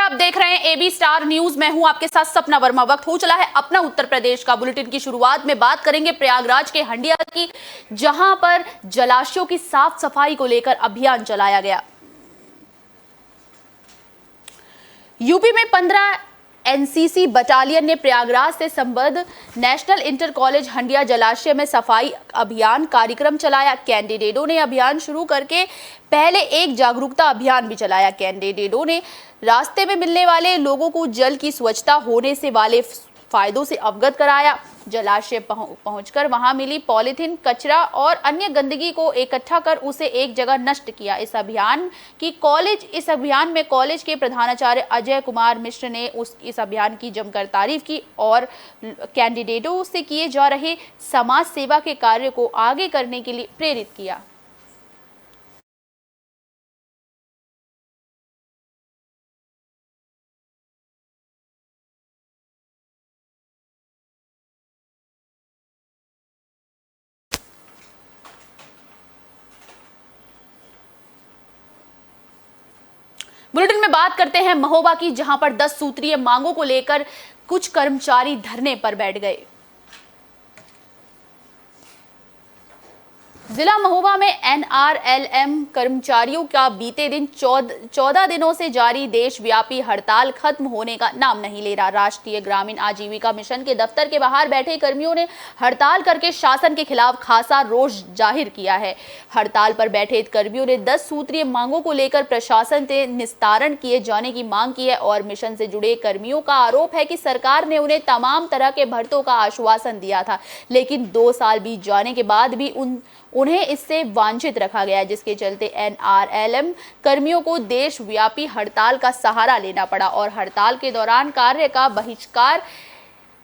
आप देख रहे हैं एबी स्टार न्यूज। मैं हूं आपके साथ सपना वर्मा। वक्त हो चला है अपना उत्तर प्रदेश का। बुलेटिन की शुरुआत में बात करेंगे प्रयागराज के हंडिया की, जहां पर जलाशयों की साफ सफाई को लेकर अभियान चलाया गया। यूपी में 15 एनसीसी बटालियन ने प्रयागराज से संबद्ध नेशनल इंटर कॉलेज हंडिया जलाशय में सफाई अभियान कार्यक्रम चलाया। कैंडिडेटों ने अभियान शुरू करके पहले एक जागरूकता अभियान भी चलाया। कैंडिडेटों ने रास्ते में मिलने वाले लोगों को जल की स्वच्छता होने से वाले फायदों से अवगत कराया। जलाशय पहुंचकर वहां मिली पॉलीथीन, कचरा और अन्य गंदगी को इकट्ठा कर उसे एक जगह नष्ट किया। इस अभियान में कॉलेज के प्रधानाचार्य अजय कुमार मिश्र ने इस अभियान की जमकर तारीफ की और कैंडिडेटों से किए जा रहे समाज सेवा के कार्य को आगे करने के लिए प्रेरित किया। बुलेटिन में बात करते हैं महोबा की, जहां पर 10 सूत्रीय मांगों को लेकर कुछ कर्मचारी धरने पर बैठ गए। जिला महोबा में एनआरएलएम कर्मचारियों का बीते दिन 14 दिनों से जारी देशव्यापी हड़ताल खत्म होने का नाम नहीं ले रहा। राष्ट्रीय ग्रामीण आजीविका मिशन के दफ्तर के बाहर बैठे कर्मियों ने हड़ताल करके शासन के खिलाफ खासा रोष जाहिर किया है। हड़ताल पर बैठे कर्मियों ने 10 सूत्रीय मांगों को लेकर प्रशासन से निस्तारण किए जाने की मांग की है और मिशन से जुड़े कर्मियों का आरोप है कि सरकार ने उन्हें तमाम तरह के भर्तों का आश्वासन दिया था, लेकिन 2 साल बीत जाने के बाद भी उन्हें इससे वंचित रखा गया, जिसके चलते एनआरएलएम कर्मियों को देशव्यापी हड़ताल का सहारा लेना पड़ा और हड़ताल के दौरान कार्य का बहिष्कार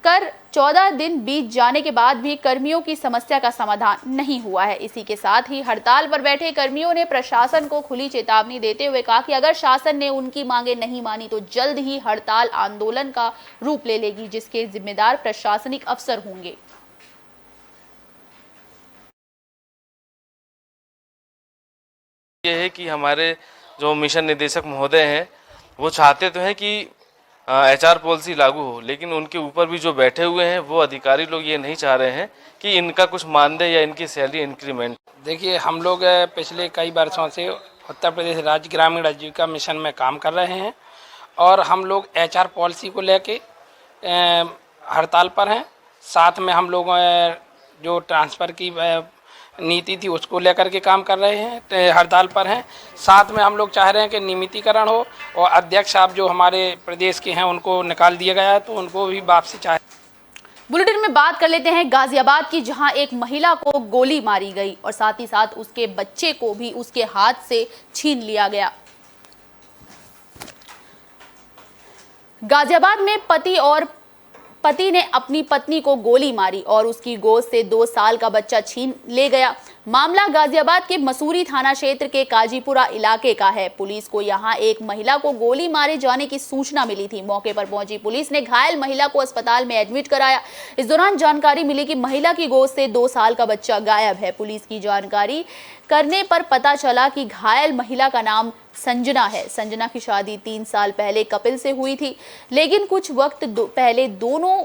कर 14 दिन बीत जाने के बाद भी कर्मियों की समस्या का समाधान नहीं हुआ है। इसी के साथ ही हड़ताल पर बैठे कर्मियों ने प्रशासन को खुली चेतावनी देते हुए कहा कि अगर शासन ने उनकी मांगे नहीं मानी तो जल्द ही हड़ताल आंदोलन का रूप ले लेगी, जिसके जिम्मेदार प्रशासनिक अफसर होंगे। ये है कि हमारे जो मिशन निदेशक महोदय हैं वो चाहते तो हैं कि एचआर पॉलिसी लागू हो, लेकिन उनके ऊपर भी जो बैठे हुए हैं वो अधिकारी लोग ये नहीं चाह रहे हैं कि इनका कुछ मानदेय या इनकी सैलरी इंक्रीमेंट। देखिए, हम लोग पिछले कई वर्षों से उत्तर प्रदेश राज्य ग्रामीण आजीविका मिशन में काम कर रहे हैं और हम लोग एचआर पॉलिसी को लेके हड़ताल पर हैं। साथ में हम लोग जो ट्रांसफ़र की नीति थी उसको लेकर के काम कर रहे हैं, हड़ताल पर हैं। साथ में हम लोग चाह रहे हैं कि नियमितीकरण हो और अध्यक्ष साहब जो हमारे प्रदेश के हैं उनको निकाल दिया गया है तो उनको भी वापसी चाहे। बुलेटिन में बात कर लेते हैं गाजियाबाद की, जहां एक महिला को गोली मारी गई और साथ ही साथ उसके बच्चे को भी उसके हाथ से छीन लिया गया। गाजियाबाद में पति ने अपनी पत्नी को गोली मारी और उसकी गोद से 2 साल का बच्चा छीन ले गया। मामला गाजियाबाद के मसूरी थाना क्षेत्र के काजीपुरा इलाके का है। पुलिस को यहां एक महिला को गोली मारे जाने की सूचना मिली थी। मौके पर पहुंची पुलिस ने घायल महिला को अस्पताल में एडमिट कराया। इस दौरान जानकारी मिली कि महिला की गोद से 2 साल का बच्चा गायब है। पुलिस की जानकारी करने पर पता चला कि घायल महिला का नाम संजना है। संजना की शादी 3 साल पहले कपिल से हुई थी, लेकिन कुछ वक्त पहले दोनों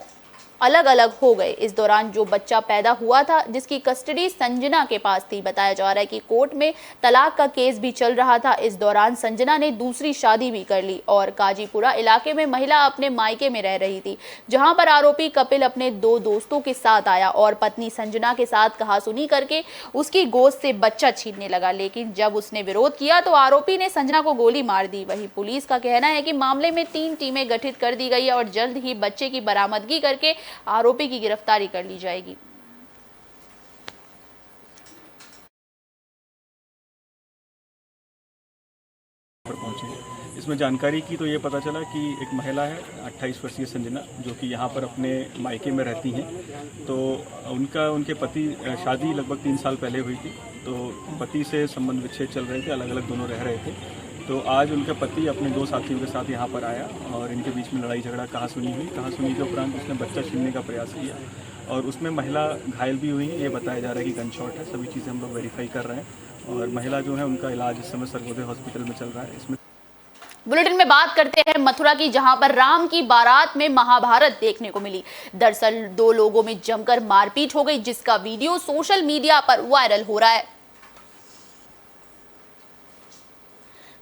अलग अलग हो गए। इस दौरान जो बच्चा पैदा हुआ था, जिसकी कस्टडी संजना के पास थी, बताया जा रहा है कि कोर्ट में तलाक का केस भी चल रहा था। इस दौरान संजना ने दूसरी शादी भी कर ली और काजीपुरा इलाके में महिला अपने मायके में रह रही थी, जहां पर आरोपी कपिल अपने 2 दोस्तों के साथ आया और पत्नी संजना के साथ कहासुनी करके उसकी गोद से बच्चा छीनने लगा। लेकिन जब उसने विरोध किया तो आरोपी ने संजना को गोली मार दी। वहीं पुलिस का कहना है कि मामले में 3 टीमें गठित कर दी गई है और जल्द ही बच्चे की बरामदगी करके आरोपी की गिरफ्तारी कर ली जाएगी। इसमें जानकारी की तो ये पता चला कि एक महिला है 28 वर्षीय संजना, जो कि यहाँ पर अपने मायके में रहती हैं। तो उनके पति शादी लगभग 3 साल पहले हुई थी, तो पति से संबंध विच्छेद चल रहे थे, अलग अलग दोनों रह रहे थे। तो आज उनके पति अपने 2 साथियों के साथ यहाँ पर आया और इनके बीच में लड़ाई झगड़ा कहासुनी हुई। कहासुनी के उपरांत उसने बच्चा छीनने का प्रयास किया और उसमें महिला घायल भी हुई है। ये बताया जा रहा है कि गन शॉट है। सभी चीज़ें हम लोग वेरीफाई कर रहे हैं और महिला जो है उनका इलाज इस समय सर्वोदय हॉस्पिटल में चल रहा है। इसमें बुलेटिन में बात करते हैं मथुरा की, जहां पर राम की बारात में महाभारत देखने को मिली। दरअसल दो लोगों में जमकर मारपीट हो गई, जिसका वीडियो सोशल मीडिया पर वायरल हो रहा है।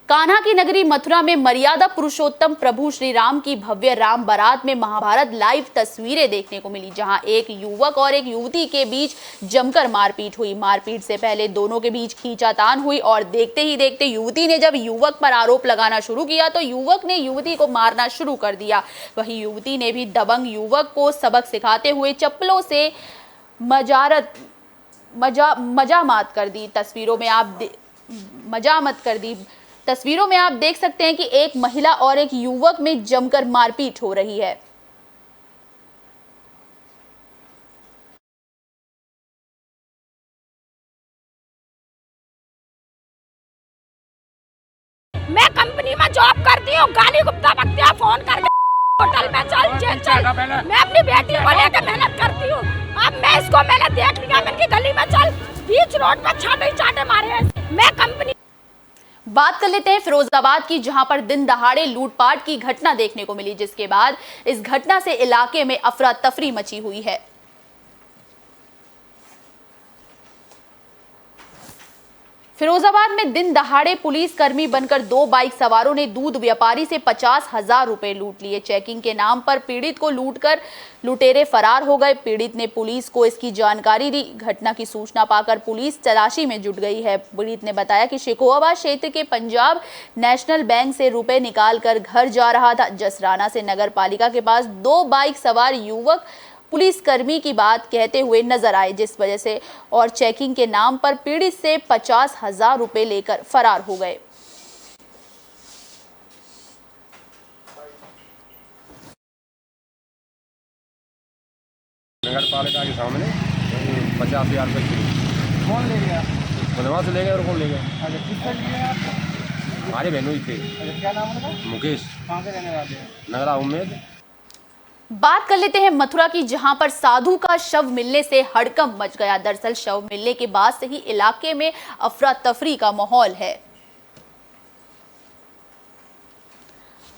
कान्हा की नगरी मथुरा में मर्यादा पुरुषोत्तम प्रभु श्री राम की भव्य राम बारात में महाभारत लाइव तस्वीरें देखने को मिली, जहां एक युवक और एक युवती के बीच जमकर मारपीट हुई। मारपीट से पहले दोनों के बीच खींचातान हुई और देखते ही देखते युवती ने जब युवक पर आरोप लगाना शुरू किया तो युवक ने युवती को मारना शुरू कर दिया। वहीं युवती ने भी दबंग युवक को सबक सिखाते हुए चप्पलों से मजामत कर दी। तस्वीरों में आप देख सकते हैं कि एक महिला और एक युवक में जमकर मारपीट हो रही है। मैं कंपनी में जॉब करती हूँ, गाली गुप्ता बकतिया फोन कर होटल में चल। मैं अपनी बेटी को लेकर मेहनत करती हूँ। अब मैंने देख लिया, मैंने गली में चल, बीच रोड पर चाटे मारे। मैं कंपनी बात कर लेते हैं फिरोजाबाद की, जहां पर दिन दहाड़े लूटपाट की घटना देखने को मिली, जिसके बाद इस घटना से इलाके में अफरा तफरी मची हुई है। फिरोजाबाद में दिन दहाड़े पुलिस कर्मी बनकर दो बाइक सवारों ने दूध व्यापारी से 50,000 रुपए लूट लिए। चेकिंग के नाम पर पीड़ित को लूटकर लुटेरे फरार हो गए। पीड़ित ने पुलिस को इसकी जानकारी दी। घटना की सूचना पाकर पुलिस तलाशी में जुट गई है। पीड़ित ने बताया कि शेखोवाबाद क्षेत्र के पंजाब नेशनल बैंक से रुपए निकाल कर घर जा रहा था। जसराना से नगर पालिका के पास दो बाइक सवार युवक पुलिस कर्मी की बात कहते हुए नजर आए, जिस वजह से और चेकिंग के नाम पर पीड़ित से 50,000 रुपए लेकर फरार हो गए। नगर पालिका के सामने 50,000 रुपये। कौन ले गया? बदमाश ले गए। और कौन ले गया? अच्छा, किससे लिए आप? हमारे बहनों ही थे। अच्छा, क्या नाम है उनका? मुकेश। कहाँ के रहने वाले हैं? नगरा उम्मेद। बात कर लेते हैं मथुरा की, जहां पर साधु का शव मिलने से हड़कंप मच गया। दरअसल शव मिलने के बाद से ही इलाके में अफरा तफरी का माहौल है।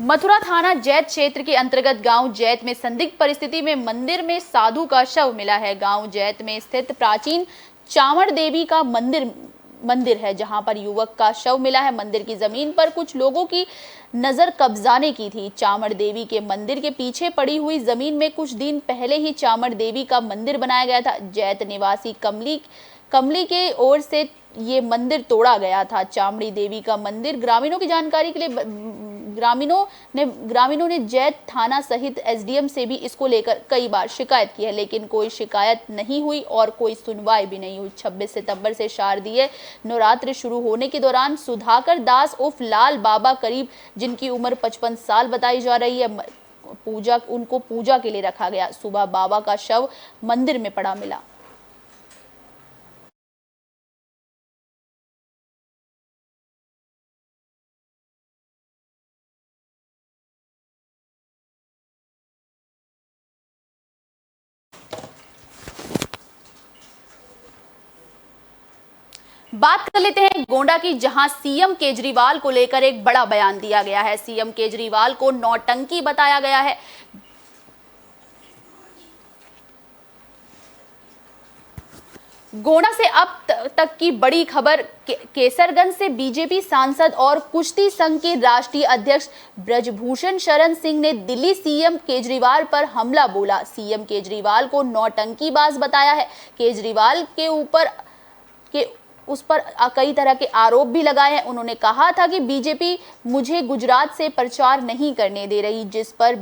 मथुरा थाना जैत क्षेत्र के अंतर्गत गांव जैत में संदिग्ध परिस्थिति में मंदिर में साधु का शव मिला है। गांव जैत में स्थित प्राचीन चामड़ देवी का मंदिर है, जहां पर युवक का शव मिला है। मंदिर की जमीन पर कुछ लोगों की नजर कब्जाने की थी। चामड़ देवी के मंदिर के पीछे पड़ी हुई जमीन में कुछ दिन पहले ही चामड़ देवी का मंदिर बनाया गया था। जैत निवासी कमली के ओर से ये मंदिर तोड़ा गया था। चामड़ी देवी का मंदिर ग्रामीणों की जानकारी के लिए ग्रामीणों ने जैत थाना सहित एसडीएम से भी इसको लेकर कई बार शिकायत की है, लेकिन कोई शिकायत नहीं हुई और कोई सुनवाई भी नहीं हुई। 26 सितंबर से शारदीय नवरात्र शुरू होने के दौरान सुधाकर दास उर्फ लाल बाबा करीब, जिनकी उम्र 55 साल बताई जा रही है, उनको पूजा के लिए रखा गया। सुबह बाबा का शव मंदिर में पड़ा मिला। बात कर लेते हैं गोंडा की, जहां सीएम केजरीवाल को लेकर एक बड़ा बयान दिया गया है। सीएम केजरीवाल को नौटंकी बताया गया है। गोंडा से अब तक की बड़ी खबर, केसरगंज से बीजेपी सांसद और कुश्ती संघ के राष्ट्रीय अध्यक्ष ब्रजभूषण शरण सिंह ने दिल्ली सीएम केजरीवाल पर हमला बोला। सीएम केजरीवाल को नौटंकीबाज बताया है। केजरीवाल उस पर कई तरह के आरोप भी लगाए हैं। उन्होंने कहा था कि बीजेपी मुझे गुजरात से प्रचार नहीं करने दे रही, जिस पर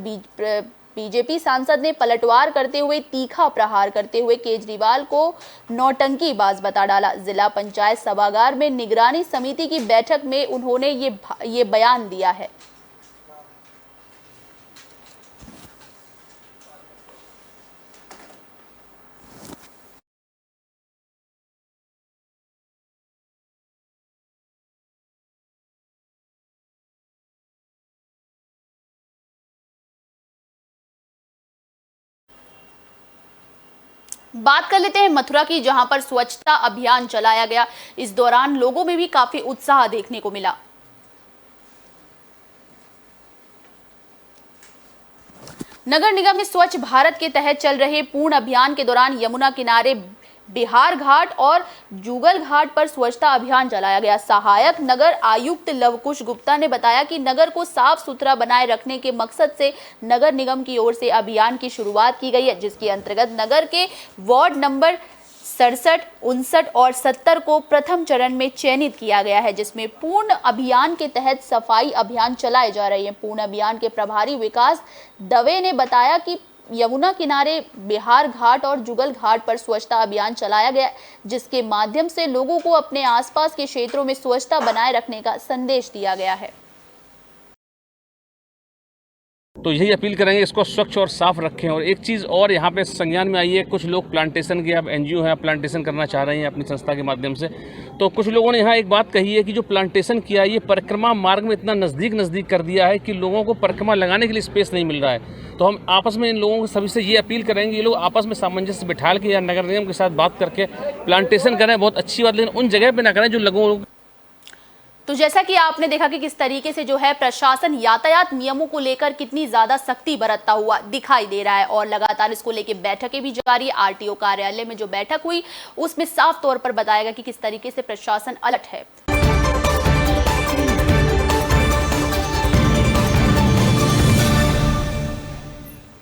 बीजेपी सांसद ने पलटवार करते हुए तीखा प्रहार करते हुए केजरीवाल को नौटंकीबाज बता डाला। जिला पंचायत सभागार में निगरानी समिति की बैठक में उन्होंने ये बयान दिया है। बात कर लेते हैं मथुरा की, जहां पर स्वच्छता अभियान चलाया गया। इस दौरान लोगों में भी काफी उत्साह देखने को मिला। नगर निगम में स्वच्छ भारत के तहत चल रहे पूर्ण अभियान के दौरान यमुना किनारे, बिहार घाट और जुगल घाट पर स्वच्छता अभियान चलाया गया। सहायक नगर आयुक्त लवकुश गुप्ता ने बताया कि नगर को साफ सुथरा बनाए रखने के मकसद से नगर निगम की ओर से अभियान की शुरुआत की गई है, जिसके अंतर्गत नगर के वार्ड नंबर 67, 59 और 70 को प्रथम चरण में चयनित किया गया है, जिसमें पूर्ण अभियान के तहत सफाई अभियान चलाए जा रहे हैं। पूर्ण अभियान के प्रभारी विकास दवे ने बताया कि यमुना किनारे, बिहार घाट और जुगल घाट पर स्वच्छता अभियान चलाया गया, जिसके माध्यम से लोगों को अपने आसपास के क्षेत्रों में स्वच्छता बनाए रखने का संदेश दिया गया है। तो यही अपील करेंगे, इसको स्वच्छ और साफ रखें। और एक चीज़ और यहाँ पे संज्ञान में आई है, कुछ लोग प्लांटेशन के, अब एनजीओ है, प्लांटेशन करना चाह रहे हैं अपनी संस्था के माध्यम से। तो कुछ लोगों ने यहाँ एक बात कही है कि जो प्लांटेशन किया है, ये परिक्रमा मार्ग में इतना नज़दीक कर दिया है कि लोगों को परिक्रमा लगाने के लिए स्पेस नहीं मिल रहा है। तो हम आपस में इन लोगों को सभी से ये अपील करेंगे, ये लोग आपस में सामंजस्य बिठा के या नगर निगम के साथ बात करके प्लांटेशन करें, बहुत अच्छी बात, लेकिन उन जगह पर ना करें जो लोगों। तो जैसा कि आपने देखा कि किस तरीके से जो है प्रशासन यातायात नियमों को लेकर कितनी ज्यादा सख्ती बरतता हुआ दिखाई दे रहा है, और लगातार इसको लेकर बैठकें भी जारी है। आरटीओ कार्यालय में जो बैठक हुई उसमें साफ तौर पर बताया गया कि किस तरीके से प्रशासन अलर्ट है।